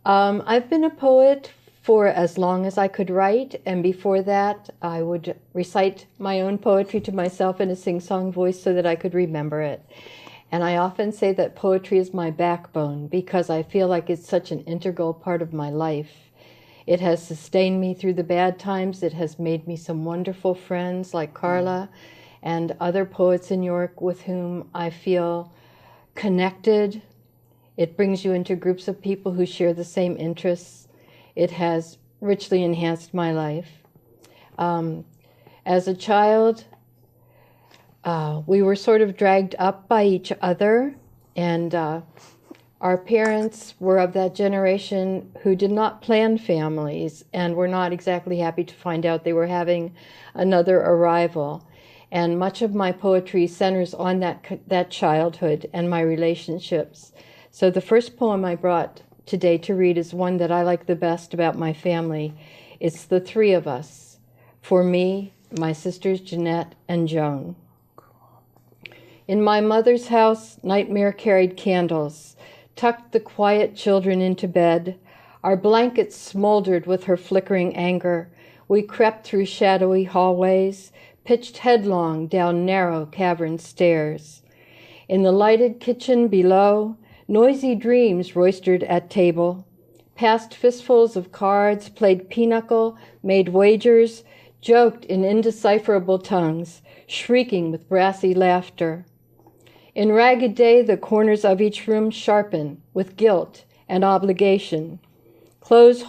I've been a poet for as long as I could write, and before that, I would recite my own poetry to myself in a sing-song voice so that I could remember it. And I often say that poetry is my backbone because I feel like it's such an integral part of my life. It has sustained me through the bad times. It has made me some wonderful friends like Carla and other poets in York with whom I feel connected. It brings you into groups of people who share the same interests. It has richly enhanced my life. As a child, we were sort of dragged up by each other, and our parents were of that generation who did not plan families and were not exactly happy to find out they were having another arrival. And much of my poetry centers on that childhood and my relationships. So the first poem I brought today to read is one that I like the best about my family. It's the three of us. For me, my sisters Jeanette and Joan. In my mother's house, nightmare carried candles, tucked the quiet children into bed. Our blankets smoldered with her flickering anger. We crept through shadowy hallways, pitched headlong down narrow cavern stairs. In the lighted kitchen below, noisy dreams roistered at table, passed fistfuls of cards, played pinochle, made wagers, joked in indecipherable tongues, shrieking with brassy laughter. In ragged day, the corners of each room sharpen with guilt and obligation. Closets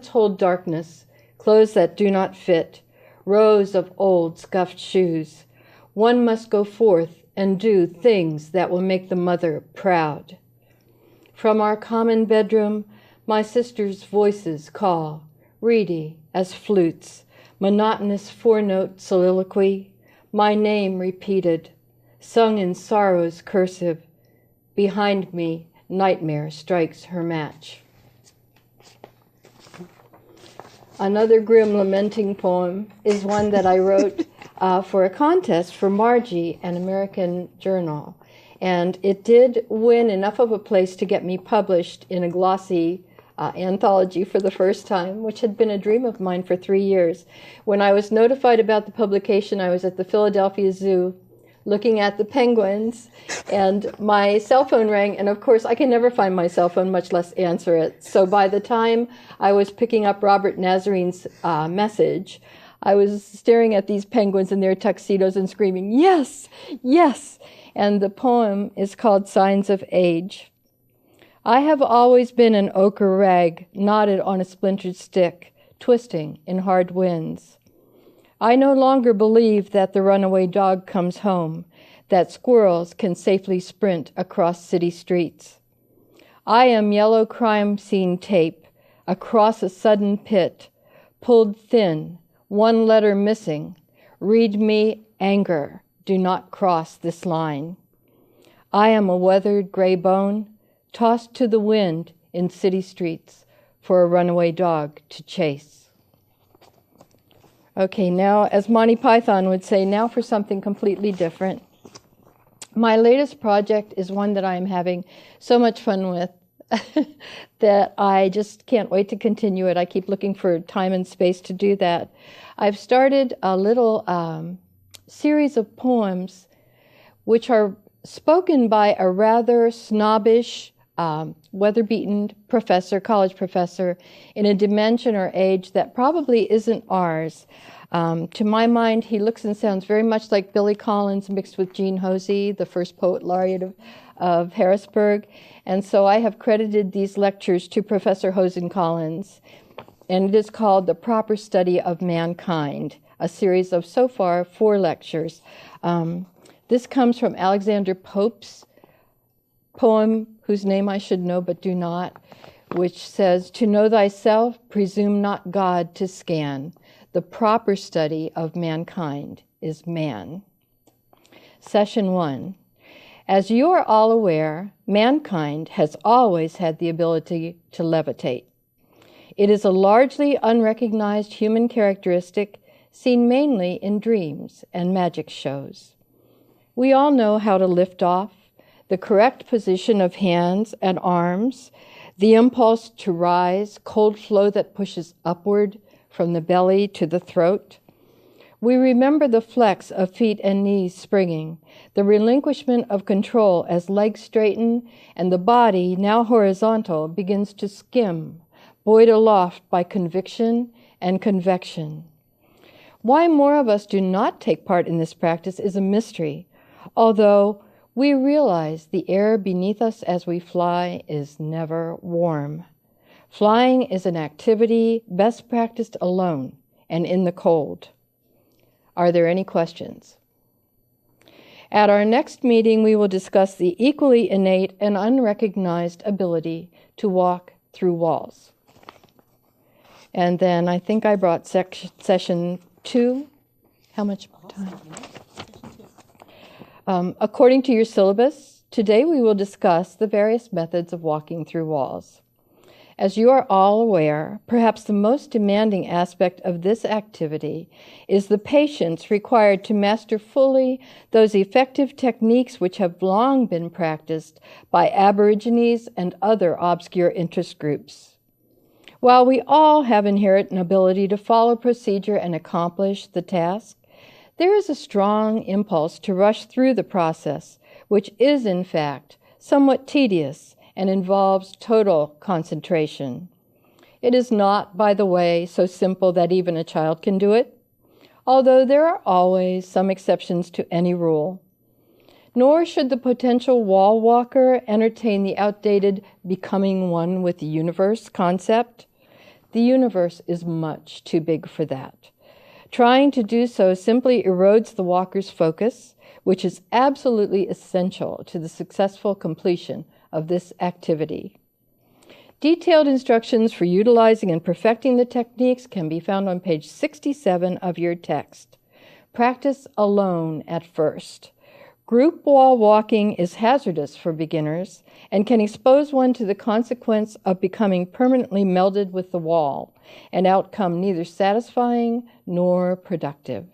hold darkness, clothes that do not fit, rows of old scuffed shoes. One must go forth and do things that will make the mother proud. From our common bedroom, my sisters' voices call, reedy as flutes, monotonous four-note soliloquy, my name repeated, sung in sorrow's cursive. Behind me, nightmare strikes her match. Another grim lamenting poem is one that I wrote for a contest for Margie, an American journal. And it did win enough of a place to get me published in a glossy anthology for the first time, which had been a dream of mine for 3 years. When I was notified about the publication, I was at the Philadelphia Zoo looking at the penguins, and my cell phone rang, and of course I can never find my cell phone, much less answer it. So by the time I was picking up Robert Nazarene's message, I was staring at these penguins in their tuxedos and screaming, yes, yes! And the poem is called Signs of Age. I have always been an ochre rag knotted on a splintered stick, twisting in hard winds. I no longer believe that the runaway dog comes home, that squirrels can safely sprint across city streets. I am yellow crime scene tape across a sudden pit, pulled thin, one letter missing. Read me anger, do not cross this line. I am a weathered gray bone, tossed to the wind in city streets for a runaway dog to chase. Okay, now, as Monty Python would say, now for something completely different. My latest project is one that I'm having so much fun with that I just can't wait to continue it. I keep looking for time and space to do that. I've started a little series of poems which are spoken by a rather snobbish, weather-beaten college professor in a dimension or age that probably isn't ours. To my mind, he looks and sounds very much like Billy Collins mixed with Jean Hosey, the first poet laureate of Harrisburg. And so I have credited these lectures to Professor Hosen Collins. And it is called The Proper Study of Mankind, a series of, so far, 4 lectures. This comes from Alexander Pope's poem, whose name I should know but do not, which says, "To know thyself, presume not God to scan. The proper study of mankind is man." Session 1. As you are all aware, mankind has always had the ability to levitate. It is a largely unrecognized human characteristic seen mainly in dreams and magic shows. We all know how to lift off, the correct position of hands and arms, the impulse to rise, cold flow that pushes upward from the belly to the throat. We remember the flex of feet and knees springing, the relinquishment of control as legs straighten and the body, now horizontal, begins to skim, buoyed aloft by conviction and convection. Why more of us do not take part in this practice is a mystery, although we realize the air beneath us as we fly is never warm. Flying is an activity best practiced alone and in the cold. Are there any questions? At our next meeting, we will discuss the equally innate and unrecognized ability to walk through walls. And then I think I brought session 2. How much time? According to your syllabus, today we will discuss the various methods of walking through walls. As you are all aware, perhaps the most demanding aspect of this activity is the patience required to master fully those effective techniques which have long been practiced by Aborigines and other obscure interest groups. While we all have inherent ability to follow procedure and accomplish the task, there is a strong impulse to rush through the process, which is, in fact, somewhat tedious and involves total concentration. It is not, by the way, so simple that even a child can do it, although there are always some exceptions to any rule. Nor should the potential wall walker entertain the outdated becoming one with the universe concept. The universe is much too big for that. Trying to do so simply erodes the walker's focus, which is absolutely essential to the successful completion of this activity. Detailed instructions for utilizing and perfecting the techniques can be found on page 67 of your text. Practice alone at first. Group wall walking is hazardous for beginners and can expose one to the consequence of becoming permanently melded with the wall, an outcome neither satisfying nor productive.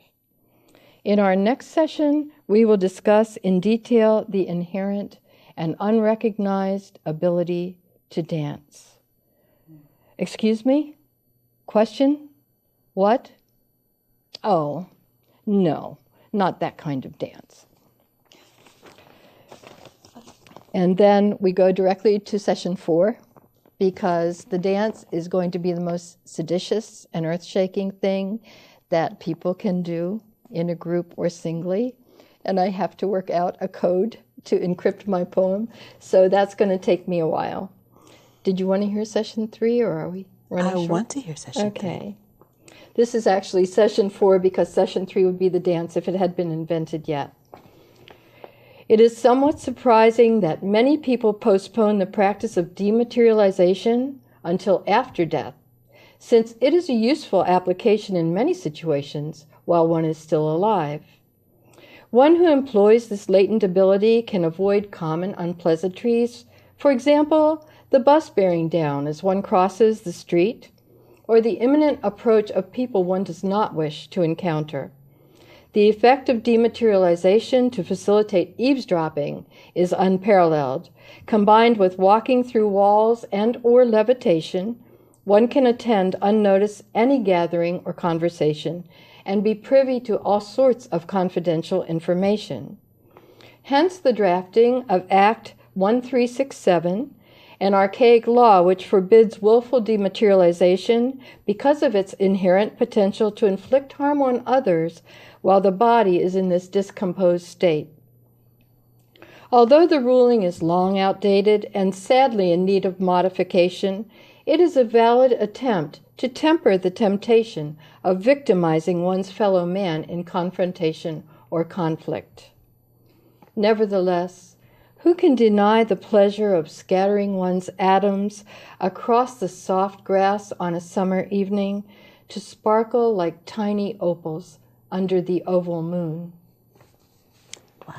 In our next session, we will discuss in detail the inherent and unrecognized ability to dance. Excuse me? Question? What? Oh, no, not that kind of dance. And then we go directly to session 4, because the dance is going to be the most seditious and earth-shaking thing that people can do in a group or singly. And I have to work out a code to encrypt my poem, so that's going to take me a while. Did you want to hear session 3, or are we running short? I want to hear session 3. Okay. This is actually session 4, because session 3 would be the dance if it had been invented yet. It is somewhat surprising that many people postpone the practice of dematerialization until after death, since it is a useful application in many situations while one is still alive. One who employs this latent ability can avoid common unpleasantries, for example, the bus bearing down as one crosses the street, or the imminent approach of people one does not wish to encounter. The effect of dematerialization to facilitate eavesdropping is unparalleled. Combined with walking through walls and or levitation, one can attend unnoticed any gathering or conversation and be privy to all sorts of confidential information. Hence the drafting of Act 1367, an archaic law which forbids willful dematerialization because of its inherent potential to inflict harm on others while the body is in this discomposed state. Although the ruling is long outdated and sadly in need of modification, it is a valid attempt to temper the temptation of victimizing one's fellow man in confrontation or conflict. Nevertheless, who can deny the pleasure of scattering one's atoms across the soft grass on a summer evening to sparkle like tiny opals under the oval moon? Wow.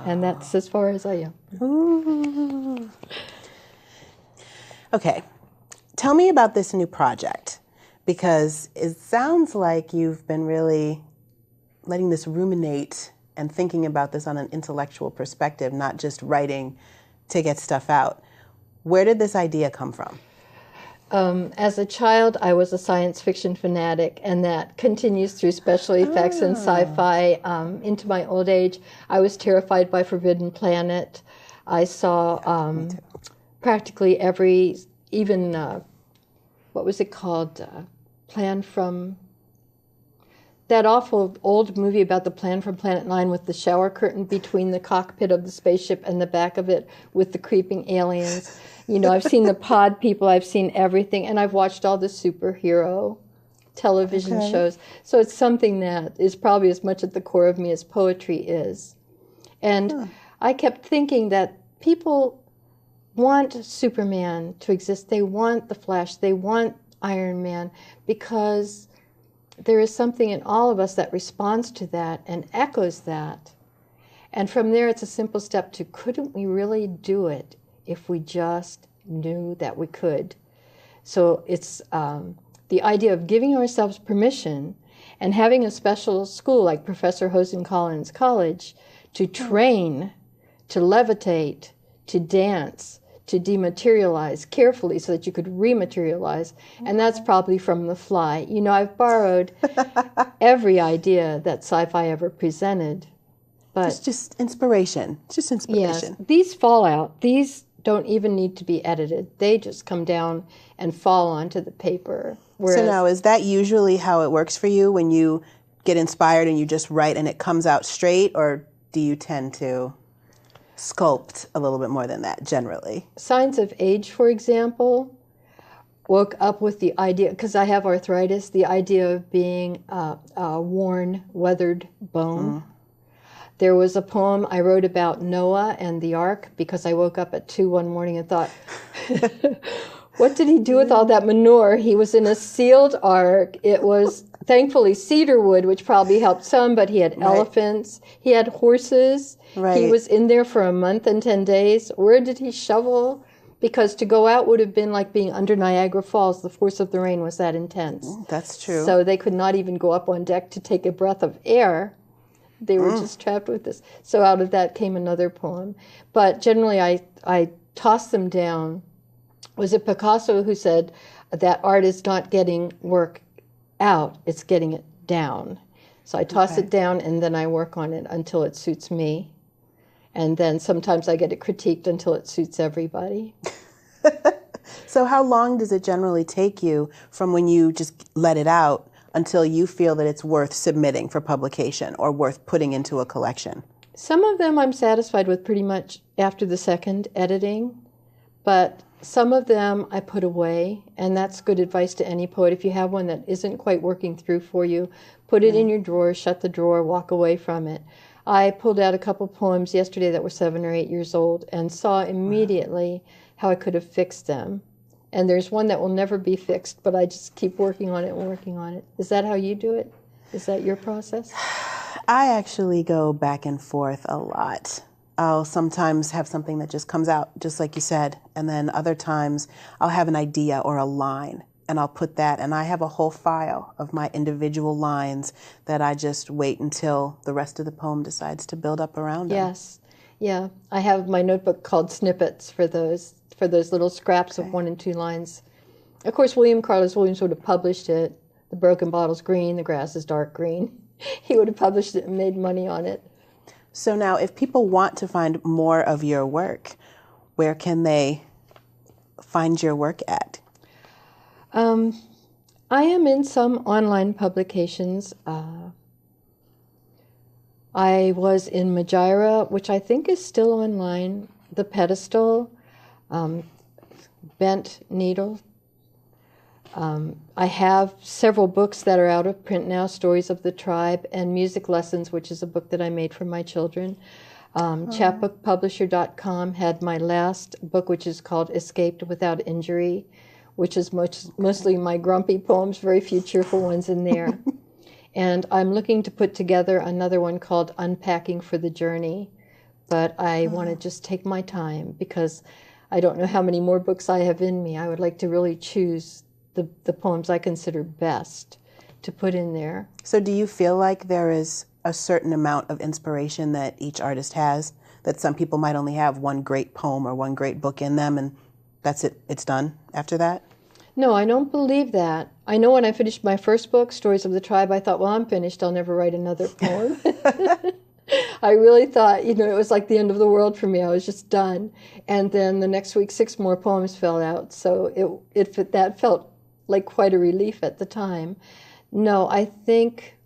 And that's as far as I am. Ooh. Okay. Tell me about this new project, because it sounds like you've been really letting this ruminate and thinking about this on an intellectual perspective, not just writing to get stuff out. Where did this idea come from? As a child, I was a science fiction fanatic, and that continues through special effects and sci-fi into my old age. I was terrified by Forbidden Planet. I saw practically every, even, what was it called? Plan from... That awful old movie about the Plan from Planet 9 with the shower curtain between the cockpit of the spaceship and the back of it with the creeping aliens. You know, I've seen the pod people, I've seen everything, and I've watched all the superhero television shows. So it's something that is probably as much at the core of me as poetry is. And I kept thinking that people want Superman to exist. They want the Flash. They want Iron Man because there is something in all of us that responds to that and echoes that. And from there, it's a simple step to, couldn't we really do it if we just knew that we could? So it's the idea of giving ourselves permission and having a special school like Professor Hosen Collins College to train, to levitate, to dance, to dematerialize carefully so that you could rematerialize. And that's probably from The Fly. You know, I've borrowed every idea that sci-fi ever presented. But It's just inspiration. It's just inspiration. yes, these fall out. These don't even need to be edited. They just come down and fall onto the paper. Whereas, So now, is that usually how it works for you when you get inspired and you just write and it comes out straight, or do you tend to sculpt a little bit more than that generally? Signs of Age, for example, woke up with the idea, because I have arthritis, the idea of being a worn, weathered bone. There was a poem I wrote about Noah and the ark because I woke up at 2 one morning and thought, what did he do with all that manure? He was in a sealed ark. It was thankfully cedar wood, which probably helped some, but he had elephants. He had horses. He was in there for a month and 10 days. Where did he shovel? Because to go out would have been like being under Niagara Falls. The force of the rain was that intense. That's true. So they could not even go up on deck to take a breath of air. They were just trapped with this. So out of that came another poem. But generally I toss them down. Was it Picasso who said that art is not getting work out, it's getting it down? So I toss it down and then I work on it until it suits me. And then sometimes I get it critiqued until it suits everybody. So how long does it generally take you from when you just let it out until you feel that it's worth submitting for publication or worth putting into a collection? Some of them I'm satisfied with pretty much after the second editing, but some of them I put away, and that's good advice to any poet. If you have one that isn't quite working through for you, put it in your drawer, shut the drawer, walk away from it. I pulled out a couple poems yesterday that were 7 or 8 years old and saw immediately how I could have fixed them. And there's one that will never be fixed, but I just keep working on it and working on it. Is that how you do it? Is that your process? I actually go back and forth a lot. I'll sometimes have something that just comes out, just like you said, and then other times I'll have an idea or a line, and I'll put that, and I have a whole file of my individual lines that I just wait until the rest of the poem decides to build up around them. Yes. Yeah. I have my notebook called Snippets for those little scraps of 1 and 2 lines. Of course, William Carlos Williams would have published it. The broken bottle's green, the grass is dark green. He would have published it and made money on it. So now, if people want to find more of your work, where can they find your work at? I am in some online publications. I was in Majira, which I think is still online, The Pedestal, Bent Needle. I have several books that are out of print now, Stories of the Tribe, and Music Lessons, which is a book that I made for my children. Chapbookpublisher.com had my last book, which is called Escaped Without Injury, which is mostly my grumpy poems, very few cheerful ones in there. And I'm looking to put together another one called Unpacking for the Journey, but I want to just take my time because I don't know how many more books I have in me. I would like to really choose the poems I consider best to put in there. So do you feel like there is a certain amount of inspiration that each artist has, that some people might only have one great poem or one great book in them, and that's it, it's done after that? No, I don't believe that. I know when I finished my first book, Stories of the Tribe, I thought, well, I'm finished. I'll never write another poem. I really thought, it was like the end of the world for me. I was just done. And then the next week, 6 more poems fell out. So that felt like quite a relief at the time. No, I think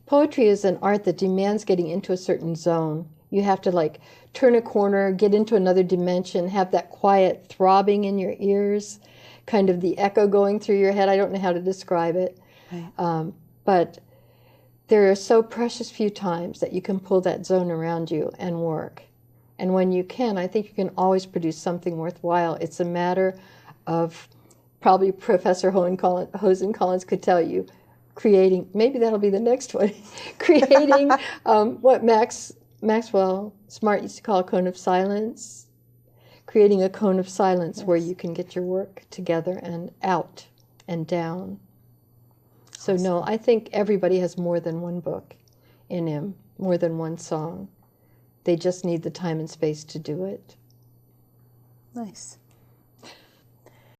poetry is an art that demands getting into a certain zone. You have to like turn a corner, get into another dimension, have that quiet throbbing in your ears, kind of the echo going through your head. I don't know how to describe it. Right. But there are so precious few times that you can pull that zone around you and work. And when you can, I think you can always produce something worthwhile. It's a matter of, probably Professor Hosen Collins could tell you, creating, maybe that'll be the next one, creating what Maxwell Smart used to call a cone of silence, creating a cone of silence. Yes. Where you can get your work together and out and down. So no, I think everybody has more than one book in him, more than one song. They just need the time and space to do it. Nice.